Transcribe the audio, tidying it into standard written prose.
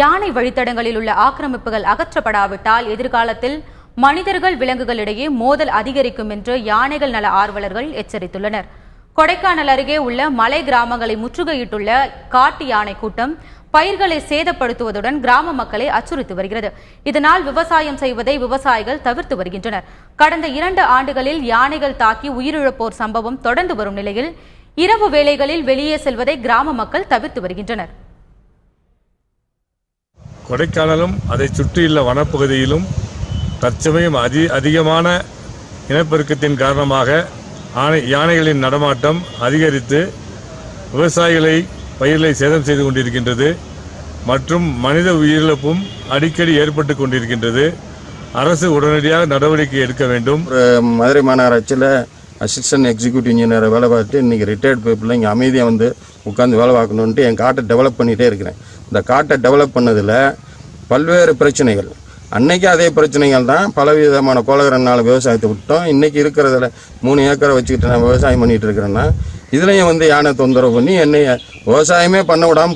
யானை வழித்தடங்களில் உள்ள ஆக்கிரமிப்புகள் அகற்றப்படாவிட்டால் எதிர்காலத்தில் மனிதர்கள் விலங்குகளிடையே மோதல் அதிகரிக்கும் என்று யானைகள் நல ஆர்வலர்கள் எச்சரித்துள்ளனர். கொடைக்கானல் அருகே உள்ள மலை கிராமங்களை முற்றுகையிட்டுள்ள காட்டு யானை கூட்டம் பயிர்களை சேதப்படுத்துவதுடன் கிராம மக்களை அச்சுறுத்தி வருகிறது. இதனால் விவசாயம் செய்வதை விவசாயிகள் தவிர்த்து வருகின்றனர். கடந்த 2 ஆண்டுகளில் யானைகள் தாக்கி உயிரிழப்போர் சம்பவம் தொடர்ந்து வரும் நிலையில் இரவு வேளைகளில் வெளியே செல்வதை கிராம மக்கள் தவிர்த்து வருகின்றனர். கொடைக்கானலும் அதை சுற்றியுள்ள வனப்பகுதியிலும் தற்சமயம் அதிகமான இனப்பெருக்கத்தின் காரணமாக யானைகளின் நடமாட்டம் அதிகரித்து விவசாயிகளை பயிர்களை சேதம் செய்து கொண்டிருக்கின்றது மற்றும் மனித உயிரிழப்பும் அடிக்கடி ஏற்பட்டு கொண்டிருக்கின்றது. அரசு உடனடியாக நடவடிக்கை எடுக்க வேண்டும். மதுரை மாநகராட்சியில் அசிஸ்டன்ட் எக்ஸிக்யூட்டிவ் இன்ஜினியரை வேலை பார்த்து இன்றைக்கி ரிட்டையர்ட் பீப்புளில் இங்கே அமைதியாக வந்து உட்காந்து வேலை பார்க்கணுன்ட்டு என் காட்டை டெவலப் பண்ணிகிட்டே இருக்கிறேன். இந்த காட்டை டெவலப் பண்ணதில் பல்வேறு பிரச்சனைகள், அன்னைக்கு அதே பிரச்சனைகள் தான். பலவிதமான கோளகரனால் விவசாயத்தை விட்டோம். இன்றைக்கி இருக்கிறதுல 3 ஏக்கரை வச்சுக்கிட்டு நான் விவசாயம் பண்ணிகிட்டு இருக்கிறேன்னா இதுலேயும் வந்து யானை தொந்தரவு பண்ணி என்னைய விவசாயமே பண்ண விடாமல்